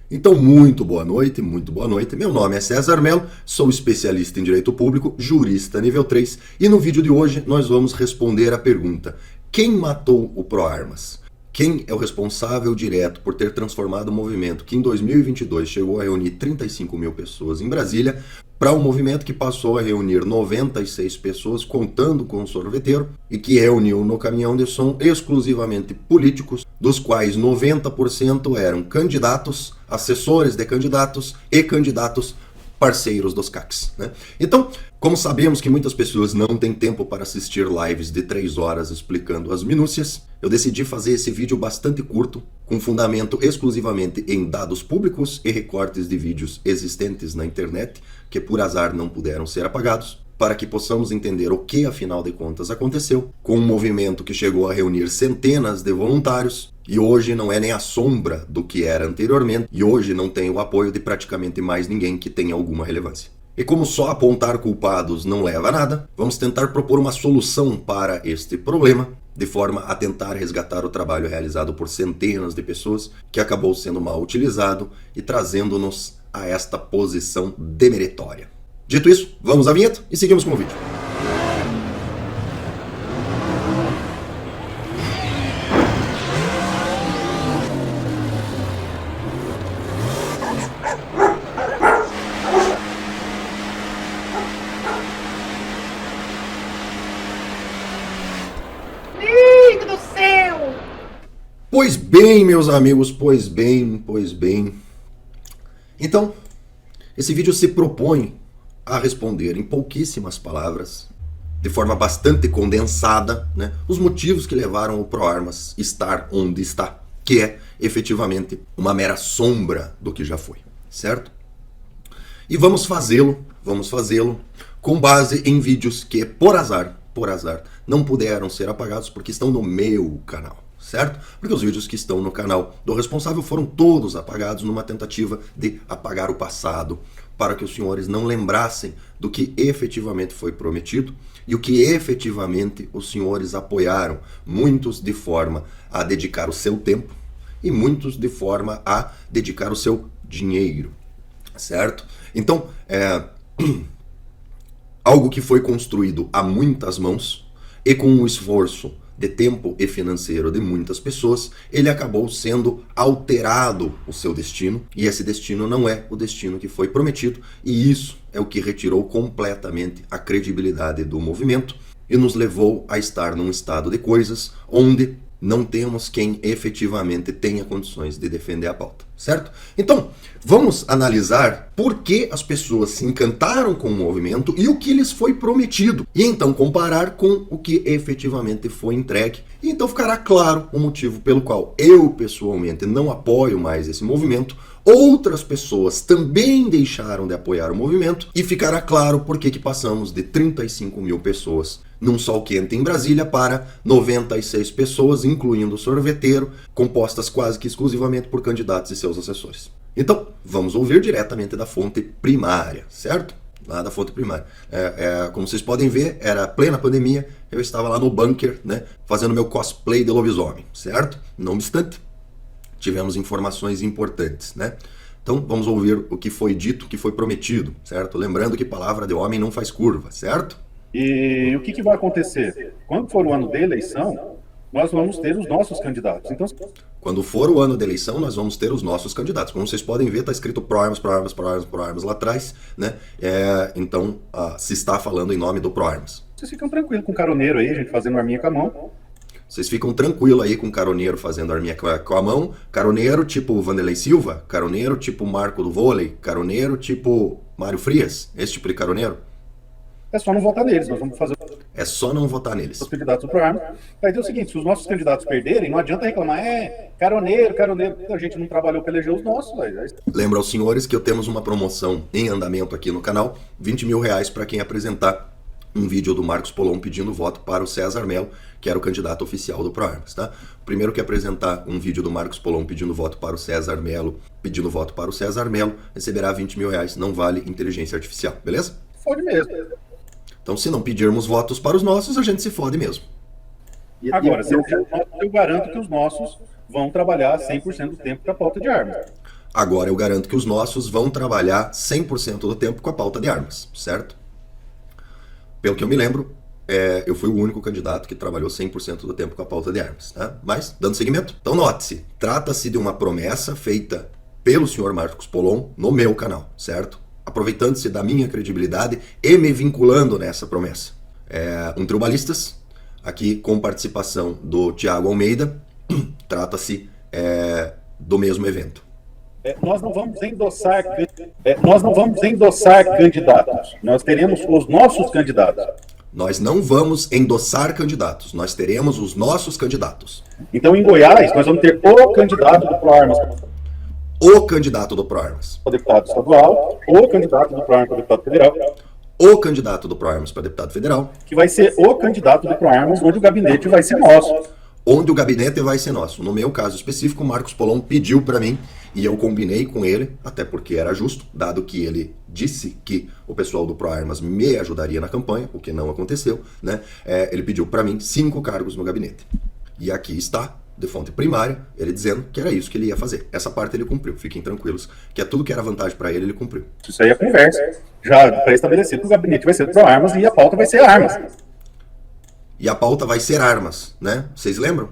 Então, muito boa noite, muito boa noite. Meu nome é César Mello, sou especialista em Direito Público, jurista nível 3, e no vídeo de hoje nós vamos responder a pergunta: quem matou o ProArmas? Quem é o responsável direto por ter transformado o movimento que em 2022 chegou a reunir 35 mil pessoas em Brasília para um movimento que passou a reunir 96 pessoas, contando com o sorveteiro, e que reuniu no caminhão de som exclusivamente políticos, dos quais 90% eram candidatos, assessores de candidatos e candidatos parceiros dos CACs, né? Então, como sabemos que muitas pessoas não têm tempo para assistir lives de 3 horas explicando as minúcias, eu decidi fazer esse vídeo bastante curto, com fundamento exclusivamente em dados públicos e recortes de vídeos existentes na internet, que por azar não puderam ser apagados, para que possamos entender o que, afinal de contas, aconteceu com um movimento que chegou a reunir centenas de voluntários e hoje não é nem a sombra do que era anteriormente, e hoje não tem o apoio de praticamente mais ninguém que tenha alguma relevância. E como só apontar culpados não leva a nada, vamos tentar propor uma solução para este problema, de forma a tentar resgatar o trabalho realizado por centenas de pessoas, que acabou sendo mal utilizado e trazendo-nos a esta posição demeritória. Dito isso, vamos à vinheta e seguimos com o vídeo. Ih, do céu! Pois bem, meus amigos, pois bem. Então, esse vídeo se propõe a responder em pouquíssimas palavras, de forma bastante condensada, né, os motivos que levaram o ProArmas estar onde está, que é efetivamente uma mera sombra do que já foi, certo? E vamos fazê-lo com base em vídeos que, por azar, não puderam ser apagados porque estão no meu canal, certo? Porque os vídeos que estão no canal do responsável foram todos apagados numa tentativa de apagar o passado, para que os senhores não lembrassem do que efetivamente foi prometido e o que efetivamente os senhores apoiaram, muitos de forma a dedicar o seu tempo e muitos de forma a dedicar o seu dinheiro, certo? Então, algo que foi construído a muitas mãos e com um esforço de tempo e financeiro de muitas pessoas, ele acabou sendo alterado o seu destino, e esse destino não é o destino que foi prometido, e isso é o que retirou completamente a credibilidade do movimento e nos levou a estar num estado de coisas onde não temos quem efetivamente tenha condições de defender a pauta, certo? Então, vamos analisar por que as pessoas se encantaram com o movimento e o que lhes foi prometido, e então comparar com o que efetivamente foi entregue. E então ficará claro o motivo pelo qual eu, pessoalmente, não apoio mais esse movimento, outras pessoas também deixaram de apoiar o movimento, e ficará claro por que passamos de 35 mil pessoas num sol quente em Brasília para 96 pessoas, incluindo o sorveteiro, compostas quase que exclusivamente por candidatos e seus assessores. Então, vamos ouvir diretamente da fonte primária, certo? Lá da fonte primária. Como vocês podem ver, era plena pandemia, eu estava lá no bunker, né, fazendo meu cosplay de lobisomem, certo? Não obstante, tivemos informações importantes, né? Então, vamos ouvir o que foi dito, o que foi prometido, certo? Lembrando que palavra de homem não faz curva, certo? E o que vai acontecer? Quando for o ano da eleição, nós vamos ter os nossos candidatos. Então, quando for o ano da eleição, nós vamos ter os nossos candidatos. Como vocês podem ver, está escrito ProArmas lá atrás, né? Então, se está falando em nome do ProArmas. Vocês ficam tranquilos com o caroneiro aí, a gente fazendo arminha com a mão. Vocês ficam tranquilos aí com o caroneiro fazendo arminha com a mão. Caroneiro tipo Vanderlei Silva, caroneiro tipo Marco do Vôlei, caroneiro tipo Mário Frias, esse tipo de caroneiro. É só não votar neles, nós vamos fazer É só não votar neles. os candidatos do ProArmas. Aí tem o seguinte, se os nossos candidatos perderem, não adianta reclamar, caroneiro, a gente não trabalhou para eleger os nossos. Lembro aos senhores que temos uma promoção em andamento aqui no canal, R$20 mil para quem apresentar um vídeo do Marcos Polon pedindo voto para o César Mello, que era o candidato oficial do ProArmas, tá? O primeiro que apresentar um vídeo do Marcos Polon pedindo voto para o César Mello, receberá R$20 mil, não vale inteligência artificial, beleza? Fode mesmo. Então, se não pedirmos votos para os nossos, a gente se fode mesmo. Agora, eu garanto que os nossos vão trabalhar 100% do tempo para a pauta de armas. Agora eu garanto que os nossos vão trabalhar 100% do tempo com a pauta de armas, certo? Pelo que eu me lembro, eu fui o único candidato que trabalhou 100% do tempo com a pauta de armas, tá? Mas, dando seguimento. Então note-se, trata-se de uma promessa feita pelo senhor Marcos Polon no meu canal, certo? Aproveitando-se da minha credibilidade e me vinculando nessa promessa. Um Tribalistas, aqui com participação do Thiago Almeida, trata-se do mesmo evento. Nós não vamos endossar candidatos. Nós teremos os nossos candidatos. Nós não vamos endossar candidatos, nós teremos os nossos candidatos. Então, em Goiás, nós vamos ter o candidato do ProArmas. O candidato do ProArmas. O deputado estadual, o candidato do ProArmas para deputado federal. O candidato do ProArmas para deputado federal. Que vai ser o candidato do ProArmas, onde o gabinete vai ser nosso. Onde o gabinete vai ser nosso. No meu caso específico, o Marcos Polon pediu para mim, e eu combinei com ele, até porque era justo, dado que ele disse que o pessoal do ProArmas me ajudaria na campanha, o que não aconteceu, né? Ele pediu para mim 5 cargos no gabinete. E aqui está, de fonte primária, ele dizendo que era isso que ele ia fazer. Essa parte ele cumpriu, fiquem tranquilos, que é tudo que era vantagem para ele cumpriu. Isso aí é conversa, já pré-estabelecido que o gabinete vai ser do ProArmas e a pauta vai ser armas. E a pauta vai ser armas, né? Vocês lembram?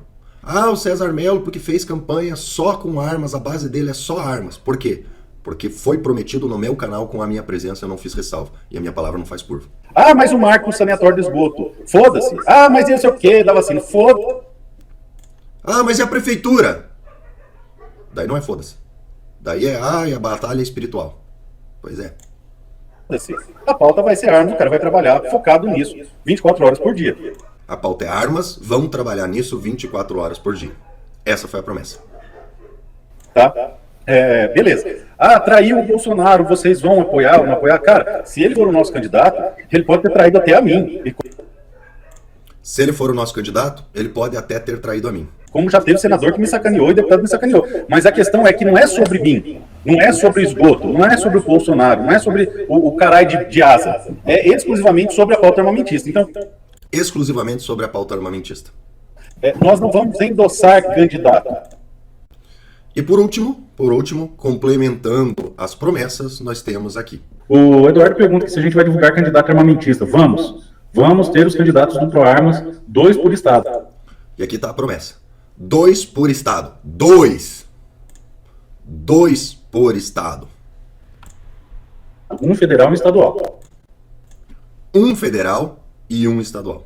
O César Melo, porque fez campanha só com armas, a base dele é só armas. Por quê? Porque foi prometido no meu canal com a minha presença, eu não fiz ressalva. E a minha palavra não faz curva. Mas o marco sanitário do esgoto. Foda-se. Mas não sei o quê, dava assim, foda-se. Mas e a prefeitura? Daí não é foda-se. Daí a batalha espiritual. Pois é. A pauta vai ser armas, o cara vai trabalhar focado nisso, 24 horas por dia. A pauta é armas, vão trabalhar nisso 24 horas por dia. Essa foi a promessa. Tá? Beleza. Traiu o Bolsonaro, vocês vão apoiar ou não apoiar? Cara, se ele for o nosso candidato, ele pode ter traído até a mim. Se ele for o nosso candidato, ele pode até ter traído a mim. Como já teve senador que me sacaneou e deputado que me sacaneou. Mas a questão é que não é sobre mim, não é sobre esgoto, não é sobre o Bolsonaro, não é sobre o caralho de asa. É exclusivamente sobre a pauta armamentista. Então, exclusivamente sobre a pauta armamentista. Nós não vamos endossar candidato. E por último, complementando as promessas, nós temos aqui. O Eduardo pergunta se a gente vai divulgar candidato armamentista. Vamos ter os candidatos do ProArmas, 2 por estado. E aqui está a promessa. 2 por estado. 2 por estado. Um federal e um estadual. Um federal e um estadual.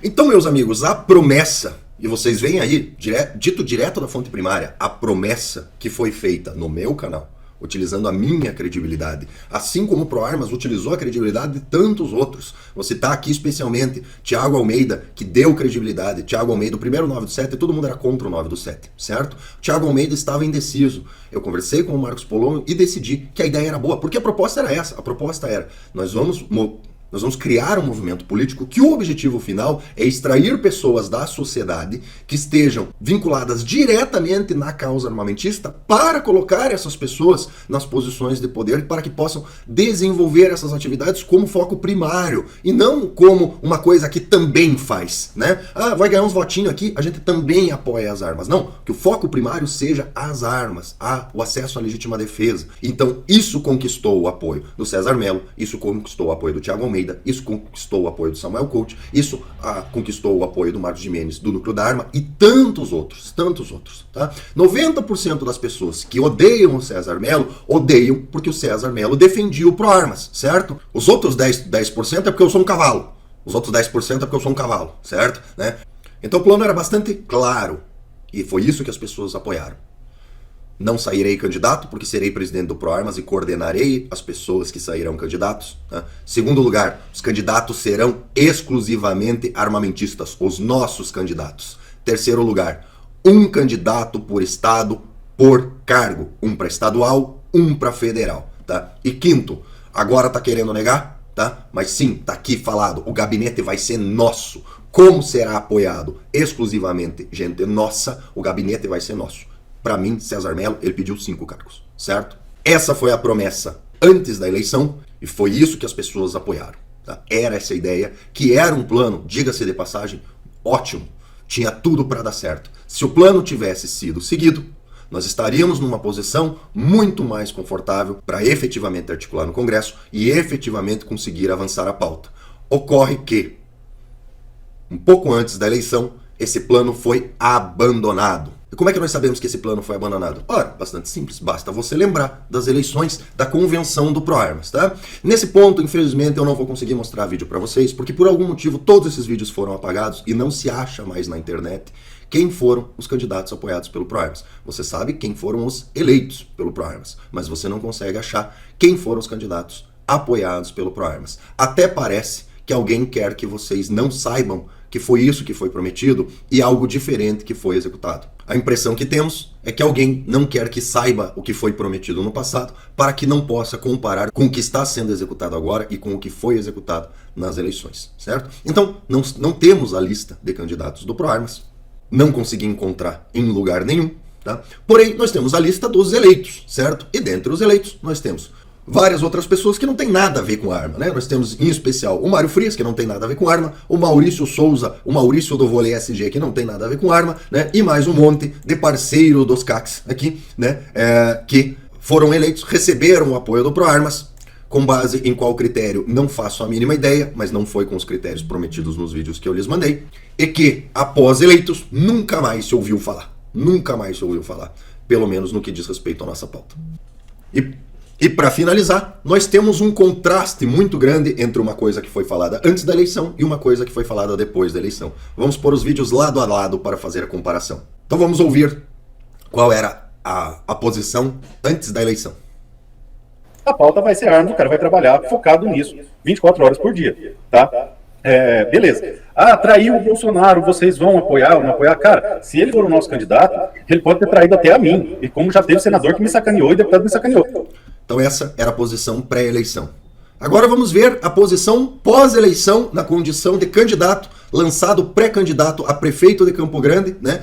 Então, meus amigos, a promessa, e vocês veem aí, dito direto da fonte primária, a promessa que foi feita no meu canal, utilizando a minha credibilidade, assim como o ProArmas utilizou a credibilidade de tantos outros. Vou citar aqui especialmente Thiago Almeida, que deu credibilidade. Thiago Almeida, o primeiro 9 do 7, todo mundo era contra o 9 do 7, certo? Thiago Almeida estava indeciso. Eu conversei com o Marcos Polon e decidi que a ideia era boa, porque a proposta era essa. A proposta era, nós vamos criar um movimento político que o objetivo final é extrair pessoas da sociedade que estejam vinculadas diretamente na causa armamentista para colocar essas pessoas nas posições de poder para que possam desenvolver essas atividades como foco primário e não como uma coisa que também faz, né? Vai ganhar uns votinhos aqui, a gente também apoia as armas. Não, que o foco primário seja as armas, o acesso à legítima defesa. Então isso conquistou o apoio do César Melo, isso conquistou o apoio do Thiago Almeida, isso conquistou o apoio do Samuel Coach, isso conquistou o apoio do Marcos Gimenez, do Núcleo da Arma e tantos outros, tá? 90% das pessoas que odeiam o César Melo, odeiam porque o César Melo defendia o ProArmas, certo? Os outros 10% é porque eu sou um cavalo, os outros 10% é porque eu sou um cavalo, certo? Né? Então o plano era bastante claro e foi isso que as pessoas apoiaram. Não sairei candidato, porque serei presidente do ProArmas e coordenarei as pessoas que sairão candidatos. Tá? Segundo lugar, os candidatos serão exclusivamente armamentistas, os nossos candidatos. Terceiro lugar, um candidato por estado, por cargo. Um para estadual, um para federal. Tá? E quinto, agora tá querendo negar? Tá? Mas sim, tá aqui falado, o gabinete vai ser nosso. Como será apoiado exclusivamente gente nossa, o gabinete vai ser nosso. Para mim, César Melo, ele pediu 5 cargos, certo? Essa foi a promessa antes da eleição e foi isso que as pessoas apoiaram. Tá? Era essa ideia, que era um plano, diga-se de passagem, ótimo. Tinha tudo para dar certo. Se o plano tivesse sido seguido, Nós estaríamos numa posição muito mais confortável para efetivamente articular no Congresso e efetivamente conseguir avançar a pauta. Ocorre que, um pouco antes da eleição, esse plano foi abandonado. E como é que nós sabemos que esse plano foi abandonado? Ora, bastante simples, basta você lembrar das eleições da convenção do ProArmas, tá? Nesse ponto, infelizmente, eu não vou conseguir mostrar vídeo para vocês, porque por algum motivo todos esses vídeos foram apagados e não se acha mais na internet quem foram os candidatos apoiados pelo ProArmas. Você sabe quem foram os eleitos pelo ProArmas, mas você não consegue achar quem foram os candidatos apoiados pelo ProArmas. Até parece que alguém quer que vocês não saibam que foi isso que foi prometido e algo diferente que foi executado. A impressão que temos é que alguém não quer que saiba o que foi prometido no passado para que não possa comparar com o que está sendo executado agora e com o que foi executado nas eleições, certo? Então, não temos a lista de candidatos do ProArmas, não consegui encontrar em lugar nenhum, tá? Porém, nós temos a lista dos eleitos, certo? E dentre os eleitos, nós temos várias outras pessoas que não tem nada a ver com arma, né? Nós temos, em especial, o Mário Frias, que não tem nada a ver com arma, o Maurício Souza, o Maurício do Vôlei SG, que não tem nada a ver com arma, né? E mais um monte de parceiro dos CACs aqui, né? Que foram eleitos, receberam o apoio do ProArmas, com base em qual critério, não faço a mínima ideia, mas não foi com os critérios prometidos nos vídeos que eu lhes mandei, e que, após eleitos, nunca mais se ouviu falar. Nunca mais se ouviu falar, pelo menos no que diz respeito à nossa pauta. E para finalizar, nós temos um contraste muito grande entre uma coisa que foi falada antes da eleição e uma coisa que foi falada depois da eleição. Vamos pôr os vídeos lado a lado para fazer a comparação. Então vamos ouvir qual era a posição antes da eleição. A pauta vai ser armas, o cara vai trabalhar focado nisso, 24 horas por dia, tá? Beleza. Traiu o Bolsonaro, vocês vão apoiar ou não apoiar? Cara, se ele for o nosso candidato, ele pode ter traído até a mim. E como já teve senador que me sacaneou e deputado me sacaneou. Então essa era a posição pré-eleição. Agora vamos ver a posição pós-eleição na condição de candidato, lançado pré-candidato a prefeito de Campo Grande, né?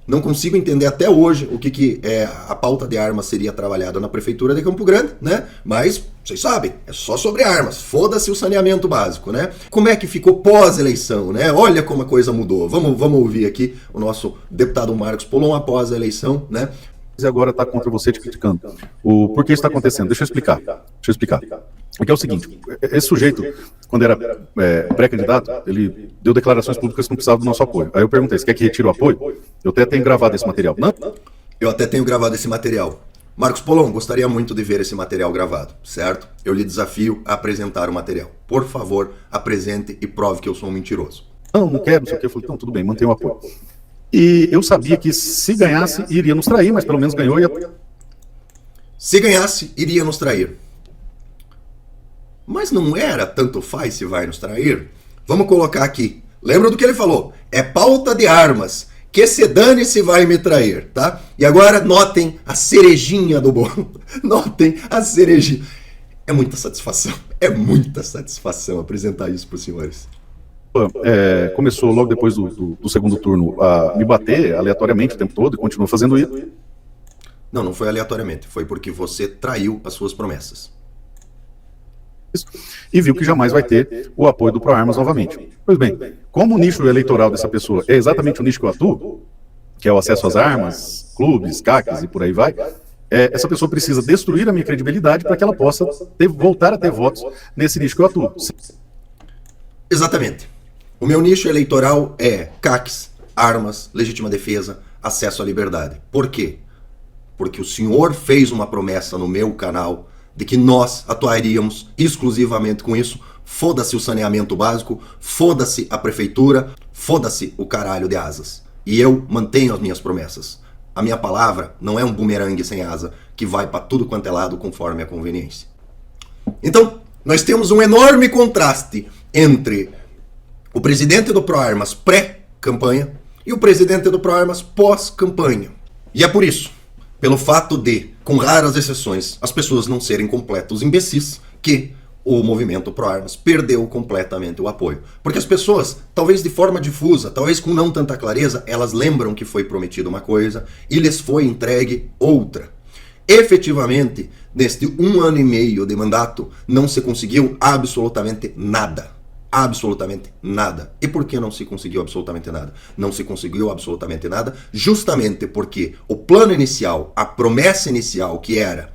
Não consigo entender até hoje o que a pauta de armas seria trabalhada na prefeitura de Campo Grande, né? Mas, vocês sabem, é só sobre armas. Foda-se o saneamento básico, né? Como é que ficou pós-eleição, né? Olha como a coisa mudou. Vamos ouvir aqui o nosso deputado Marcos Polon após a eleição, né? E agora está contra você te criticando. Por que isso está acontecendo? Deixa eu explicar. Porque é o seguinte, esse sujeito, quando era pré-candidato, ele deu declarações públicas que não precisava do nosso apoio. Aí eu perguntei, você quer que retire o apoio? Eu até tenho gravado esse material. Não? Eu até tenho gravado esse material. Marcos Polon, gostaria muito de ver esse material gravado, certo? Eu lhe desafio a apresentar o material. Por favor, apresente e prove que eu sou um mentiroso. Não quero, não sei o que. Eu falei, então tudo bem, mantenha o apoio. E eu sabia que se ganhasse, iria nos trair, mas pelo menos ganhou e... Se ganhasse, iria nos trair. Mas não era tanto faz se vai nos trair? Vamos colocar aqui. Lembra do que ele falou? É pauta de armas. Que se dane se vai me trair, tá? E agora notem a cerejinha do bolo. Notem a cerejinha. É muita satisfação apresentar isso para os senhores. Começou logo depois do segundo turno a me bater aleatoriamente o tempo todo e continuou fazendo isso. Não foi aleatoriamente, foi porque você traiu as suas promessas. E viu que jamais vai ter o apoio do ProArmas novamente. Pois bem, como o nicho eleitoral dessa pessoa é exatamente o nicho que eu atuo, que é o acesso às armas, clubes, CACs e por aí vai, essa pessoa precisa destruir a minha credibilidade para que ela possa voltar a ter votos nesse nicho que eu atuo. Exatamente. O meu nicho eleitoral é CACs, armas, legítima defesa, acesso à liberdade. Por quê? Porque o senhor fez uma promessa no meu canal de que nós atuaríamos exclusivamente com isso. Foda-se o saneamento básico, foda-se a prefeitura, foda-se o caralho de asas. E eu mantenho as minhas promessas. A minha palavra não é um bumerangue sem asa que vai para tudo quanto é lado conforme a conveniência. Então, nós temos um enorme contraste entre o presidente do ProArmas pré-campanha e o presidente do ProArmas pós-campanha. E é por isso, pelo fato de, com raras exceções, as pessoas não serem completos imbecis, que o movimento ProArmas perdeu completamente o apoio. Porque as pessoas, talvez de forma difusa, talvez com não tanta clareza, elas lembram que foi prometida uma coisa e lhes foi entregue outra. Efetivamente, neste 1 ano e meio de mandato, não se conseguiu absolutamente nada. absolutamente nada. E por que não se conseguiu absolutamente nada? Não se conseguiu absolutamente nada justamente porque o plano inicial, a promessa inicial que era: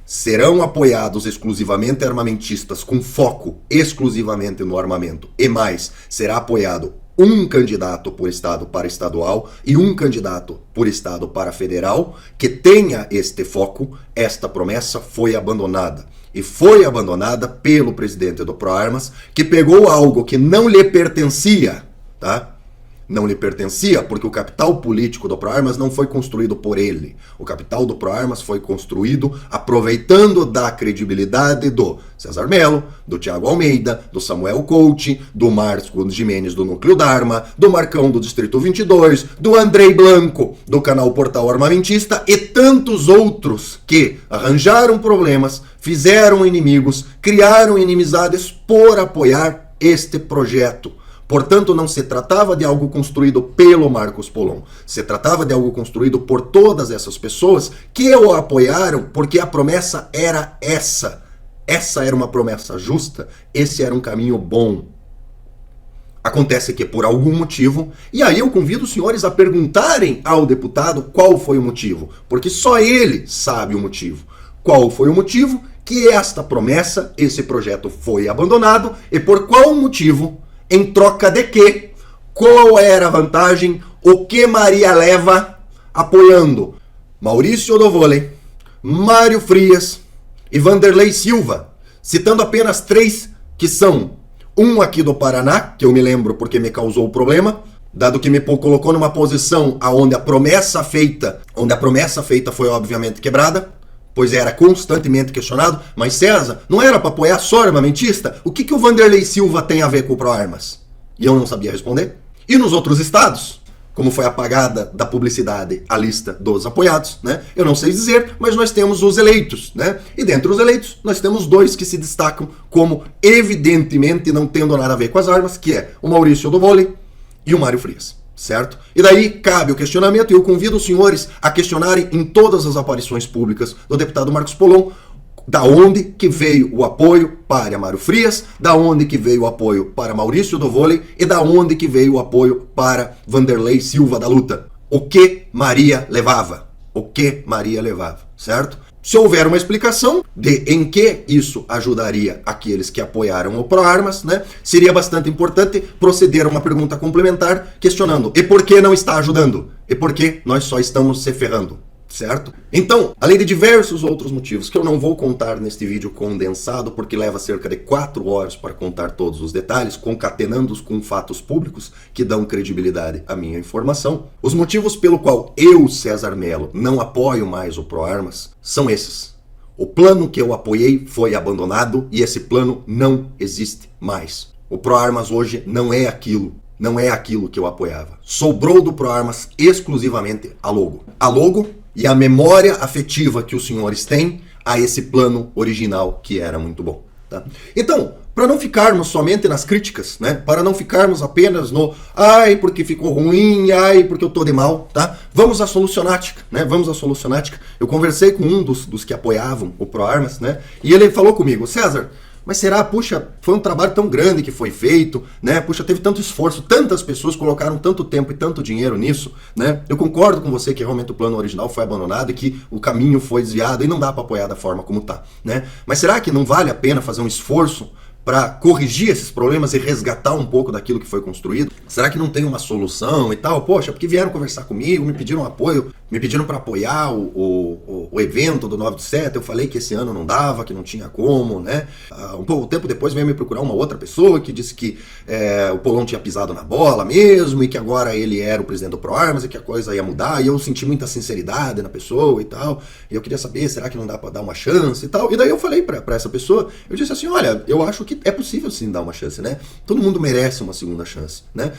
serão apoiados exclusivamente armamentistas com foco exclusivamente no armamento, e mais, será apoiado um candidato por estado para estadual e um candidato por estado para federal que tenha este foco. Esta promessa foi abandonada. E foi abandonada pelo presidente do Proarmas, que pegou algo que não lhe pertencia, tá? Não lhe pertencia, porque o capital político do Proarmas não foi construído por ele. O capital do Proarmas foi construído aproveitando da credibilidade do César Melo, do Thiago Almeida, do Samuel Couto, do Marcos Gimenez do Núcleo Dharma, do Marcão do Distrito 22, do Andrei Blanco, do canal Portal Armamentista e tantos outros que arranjaram problemas, fizeram inimigos, criaram inimizades por apoiar este projeto. Portanto, não se tratava de algo construído pelo Marcos Polon. Se tratava de algo construído por todas essas pessoas que o apoiaram porque a promessa era essa. Essa era uma promessa justa, esse era um caminho bom. Acontece que por algum motivo, e aí eu convido os senhores a perguntarem ao deputado qual foi o motivo, porque só ele sabe o motivo. Qual foi o motivo que esta promessa, esse projeto foi abandonado e por qual motivo? Em troca de quê? Qual era a vantagem? O que Maria leva apoiando Maurício Oddovole, Mário Frias e Vanderlei Silva, citando apenas 3 que são um aqui do Paraná, que eu me lembro porque me causou problema, dado que me colocou numa posição onde a promessa feita foi obviamente quebrada, pois era constantemente questionado. Mas César, não era para apoiar só armamentista? O que o Vanderlei Silva tem a ver com o Proarmas? E eu não sabia responder. E nos outros estados, como foi apagada da publicidade a lista dos apoiados, né? Eu não sei dizer, mas nós temos os eleitos, né? E dentre os eleitos, nós temos 2 que se destacam como evidentemente não tendo nada a ver com as armas, que é o Maurício Oddovole e o Mário Frias. Certo? E daí cabe o questionamento, e eu convido os senhores a questionarem em todas as aparições públicas do deputado Marcos Polon, da onde que veio o apoio para Mário Frias, da onde que veio o apoio para Maurício Oddovole e da onde que veio o apoio para Vanderlei Silva da Luta. O que Maria levava? O que Maria levava, certo? Se houver uma explicação de em que isso ajudaria aqueles que apoiaram o Proarmas, né, seria bastante importante proceder a uma pergunta complementar questionando: e por que não está ajudando? E por que nós só estamos se ferrando? Certo? Então, além de diversos outros motivos que eu não vou contar neste vídeo condensado, porque leva cerca de 4 horas para contar todos os detalhes, concatenando-os com fatos públicos que dão credibilidade à minha informação, os motivos pelo qual eu, César Melo, não apoio mais o Proarmas são esses. O plano que eu apoiei foi abandonado e esse plano não existe mais. O Proarmas hoje não é aquilo que eu apoiava. Sobrou do Proarmas exclusivamente a logo. A logo e a memória afetiva que os senhores têm a esse plano original que era muito bom. Tá? Então, para não ficarmos somente nas críticas, né? Para não ficarmos apenas no ai, porque ficou ruim, ai, porque eu tô de mal, tá? Vamos à solucionática, né? Vamos à solucionática. Eu conversei com um dos que apoiavam o Proarmas, né? E ele falou comigo: César, mas será, puxa, foi um trabalho tão grande que foi feito, né? Puxa, teve tanto esforço, tantas pessoas colocaram tanto tempo e tanto dinheiro nisso, né? Eu concordo com você que realmente o plano original foi abandonado e que o caminho foi desviado e não dá para apoiar da forma como tá, né? Mas será que não vale a pena fazer um esforço para corrigir esses problemas e resgatar um pouco daquilo que foi construído? Será que não tem uma solução e tal? Poxa, porque vieram conversar comigo, me pediram apoio, me pediram para apoiar o evento do 9 de 7, eu falei que esse ano não dava, que não tinha como, né? Um pouco tempo depois veio me procurar uma outra pessoa que disse que o Polon tinha pisado na bola mesmo e que agora ele era o presidente do Proarmas e que a coisa ia mudar, e eu senti muita sinceridade na pessoa e tal, e eu queria saber, será que não dá para dar uma chance e tal? E daí eu falei para essa pessoa, eu disse assim: olha, eu acho que é possível sim dar uma chance, né? Todo mundo merece uma segunda chance, né?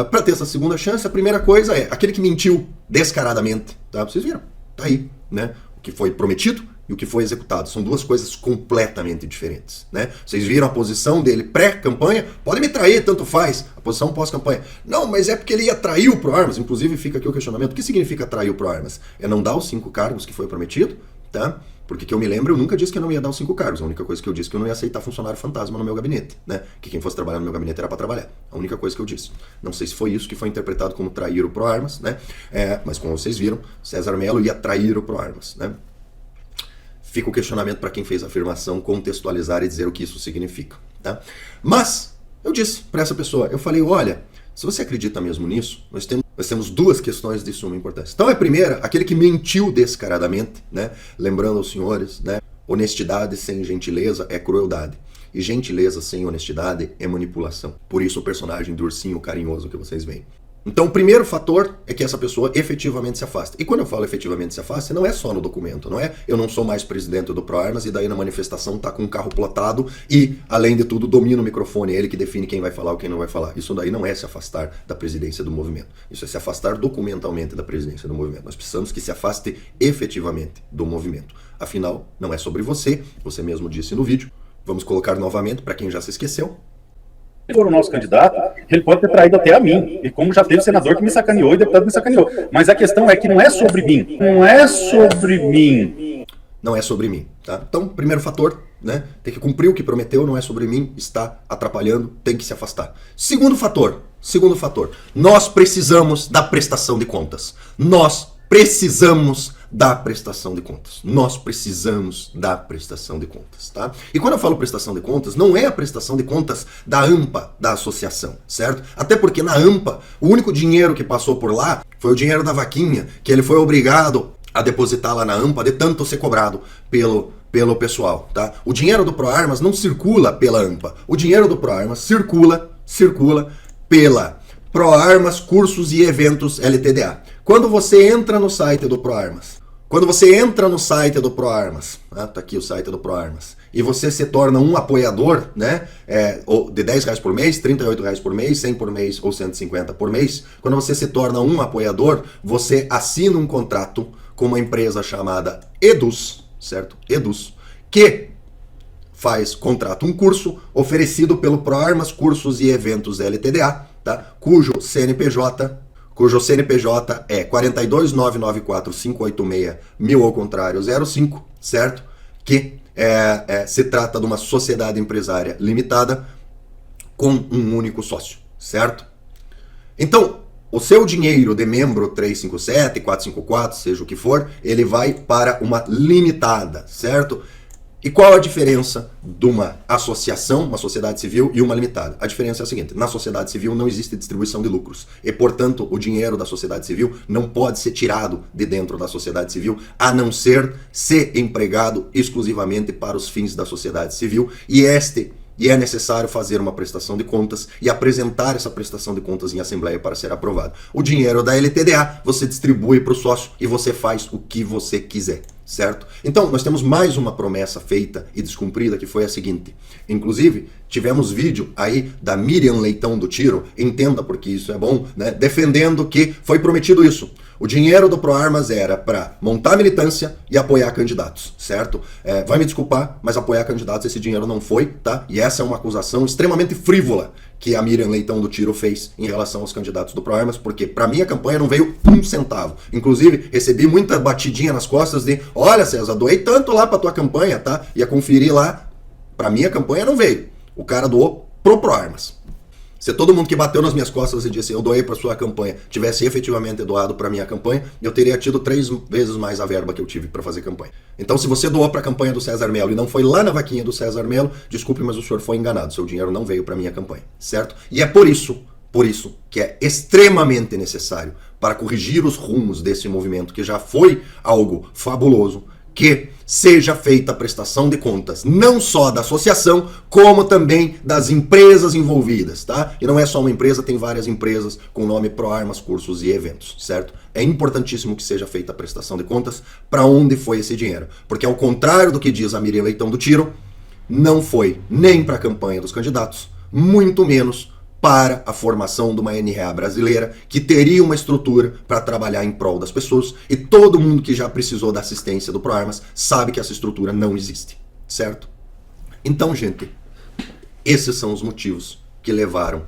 Para ter essa segunda chance, a primeira coisa é aquele que mentiu descaradamente, tá? Vocês viram? Tá aí, né? O que foi prometido e o que foi executado. São 2 coisas completamente diferentes, né? Vocês viram a posição dele pré-campanha? Pode me trair, tanto faz. A posição pós-campanha. Não, mas é porque ele ia trair o Proarmas. Inclusive fica aqui o questionamento: o que significa trair o Proarmas? É não dar os 5 cargos que foi prometido, tá? Porque que eu me lembro, eu nunca disse que eu não ia dar os 5 cargos. A única coisa que eu disse é que eu não ia aceitar funcionário fantasma no meu gabinete, né? Que quem fosse trabalhar no meu gabinete era para trabalhar. A única coisa que eu disse. Não sei se foi isso que foi interpretado como trair o ProArmas, né? Mas como vocês viram, César Mello ia trair o ProArmas, né? Fica o questionamento para quem fez a afirmação contextualizar e dizer o que isso significa, tá? Mas eu disse para essa pessoa, eu falei, olha, se você acredita mesmo nisso, nós temos 2 questões de suma importância. Então a primeira, aquele que mentiu descaradamente, né? Lembrando aos senhores, né? Honestidade sem gentileza é crueldade. E gentileza sem honestidade é manipulação. Por isso o personagem do ursinho carinhoso que vocês veem. Então o primeiro fator é que essa pessoa efetivamente se afasta. E quando eu falo efetivamente se afasta, não é só no documento, não é eu não sou mais presidente do ProArmas e daí na manifestação tá com um carro plotado e, além de tudo, domina o microfone, é ele que define quem vai falar ou quem não vai falar. Isso daí não é se afastar da presidência do movimento. Isso é se afastar documentalmente da presidência do movimento. Nós precisamos que se afaste efetivamente do movimento. Afinal, não é sobre você mesmo disse no vídeo. Vamos colocar novamente para quem já se esqueceu. Se for o nosso candidato, ele pode ter traído até a mim. E como já teve senador que me sacaneou e deputado que me sacaneou. Mas a questão é que não é sobre mim. Não é sobre mim. Não é sobre mim, tá? Então, primeiro fator, né? Tem que cumprir o que prometeu, não é sobre mim, está atrapalhando, tem que se afastar. Segundo fator, nós precisamos da prestação de contas. Nós precisamos da prestação de contas. Nós precisamos da prestação de contas, tá? E quando eu falo prestação de contas, não é a prestação de contas da AMPA, da associação, certo? Até porque na AMPA, o único dinheiro que passou por lá foi o dinheiro da vaquinha, que ele foi obrigado a depositar lá na AMPA de tanto ser cobrado pelo pessoal, tá? O dinheiro do ProArmas não circula pela AMPA. O dinheiro do ProArmas circula pela ProArmas Cursos e Eventos LTDA. Quando você entra no site do ProArmas, tá aqui o site do ProArmas, e você se torna um apoiador, né, de R$10 por mês, R$38 por mês, 100 por mês ou 150 por mês, quando você se torna um apoiador, você assina um contrato com uma empresa chamada Eduz, certo? Eduz, que contrata um curso oferecido pelo ProArmas Cursos e Eventos LTDA, tá? Cujo CNPJ é 42994586 ao contrário 05, certo? Que se trata de uma sociedade empresária limitada com um único sócio, certo? Então, o seu dinheiro de membro 357, 454, seja o que for, ele vai para uma limitada, certo? E qual a diferença de uma associação, uma sociedade civil e uma limitada? A diferença é a seguinte, na sociedade civil não existe distribuição de lucros e, portanto, o dinheiro da sociedade civil não pode ser tirado de dentro da sociedade civil, a não ser ser empregado exclusivamente para os fins da sociedade civil e é necessário fazer uma prestação de contas e apresentar essa prestação de contas em assembleia para ser aprovado. O dinheiro da LTDA você distribui para o sócio e você faz o que você quiser, certo? Então, nós temos mais uma promessa feita e descumprida que foi a seguinte. Inclusive, tivemos vídeo aí da Miriam Leitão do Tiro, entenda porque isso é bom, né? Defendendo que foi prometido isso. O dinheiro do ProArmas era para montar militância e apoiar candidatos, certo? Vai me desculpar, mas apoiar candidatos esse dinheiro não foi, tá? E essa é uma acusação extremamente frívola que a Miriam Leitão do Tiro fez em relação aos candidatos do ProArmas, porque para minha campanha não veio um centavo. Inclusive, recebi muita batidinha nas costas de, olha César, doei tanto lá para tua campanha, tá? Ia conferir lá, para minha campanha não veio. O cara doou pro ProArmas. Se todo mundo que bateu nas minhas costas e disse eu doei para sua campanha tivesse efetivamente doado para minha campanha, eu teria tido 3 vezes mais a verba que eu tive para fazer campanha. Então, se você doou para a campanha do César Mello e não foi lá na vaquinha do César Mello, desculpe, mas o senhor foi enganado. Seu dinheiro não veio para minha campanha, certo? E é por isso que é extremamente necessário para corrigir os rumos desse movimento que já foi algo fabuloso, que seja feita a prestação de contas, não só da associação, como também das empresas envolvidas, tá? E não é só uma empresa, tem várias empresas com o nome ProArmas Cursos e Eventos, certo? É importantíssimo que seja feita a prestação de contas para onde foi esse dinheiro, porque ao contrário do que diz a Miriam Leitão do Tiro, não foi nem para a campanha dos candidatos, muito menos para a formação de uma NRA brasileira que teria uma estrutura para trabalhar em prol das pessoas e todo mundo que já precisou da assistência do ProArmas sabe que essa estrutura não existe, certo? Então, gente, esses são os motivos que levaram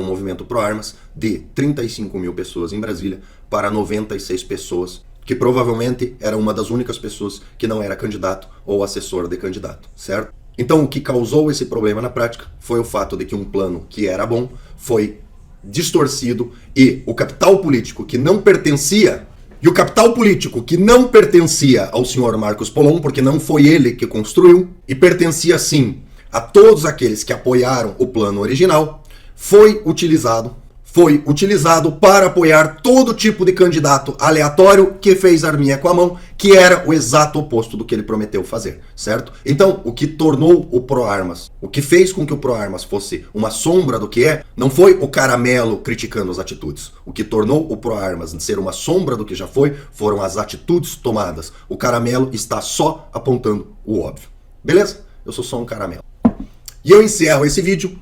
o movimento ProArmas de 35 mil pessoas em Brasília para 96 pessoas que provavelmente era uma das únicas pessoas que não era candidato ou assessor de candidato, certo? Então o que causou esse problema na prática foi o fato de que um plano que era bom foi distorcido e o capital político que não pertencia ao senhor Marcos Polon, porque não foi ele que construiu, e pertencia sim a todos aqueles que apoiaram o plano original, foi utilizado para apoiar todo tipo de candidato aleatório que fez arminha com a mão, que era o exato oposto do que ele prometeu fazer, certo? Então, o que tornou o ProArmas, o que fez com que o ProArmas fosse uma sombra do que é, não foi o Caramelo criticando as atitudes. O que tornou o ProArmas ser uma sombra do que já foi, foram as atitudes tomadas. O Caramelo está só apontando o óbvio. Beleza? Eu sou só um caramelo. E eu encerro esse vídeo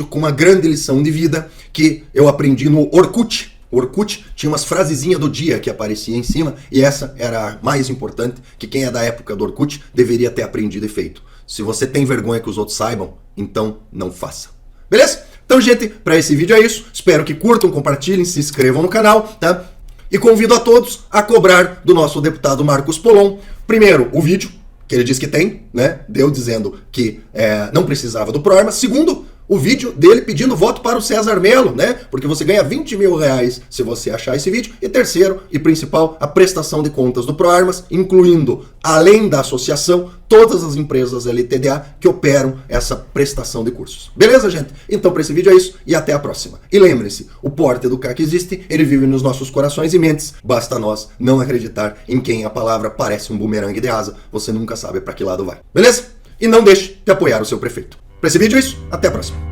com uma grande lição de vida que eu aprendi no Orkut. O Orkut tinha umas frasezinhas do dia que aparecia em cima, e essa era a mais importante, que quem é da época do Orkut deveria ter aprendido e feito. Se você tem vergonha que os outros saibam, então não faça. Beleza? Então, gente, para esse vídeo é isso. Espero que curtam, compartilhem, se inscrevam no canal, tá? E convido a todos a cobrar do nosso deputado Marcos Polon, primeiro, o vídeo que ele diz que tem, né? Deu dizendo que não precisava do ProArmas. Segundo, o vídeo dele pedindo voto para o César Melo, né? Porque você ganha 20 mil reais se você achar esse vídeo. E terceiro e principal, a prestação de contas do ProArmas, incluindo, além da associação, todas as empresas LTDA que operam essa prestação de cursos. Beleza, gente? Então, para esse vídeo é isso e até a próxima. E lembre-se, o Porta Educar que existe, ele vive nos nossos corações e mentes. Basta nós não acreditar em quem a palavra parece um bumerangue de asa. Você nunca sabe para que lado vai. Beleza? E não deixe de apoiar o seu prefeito. Para esse vídeo é isso. Até a próxima.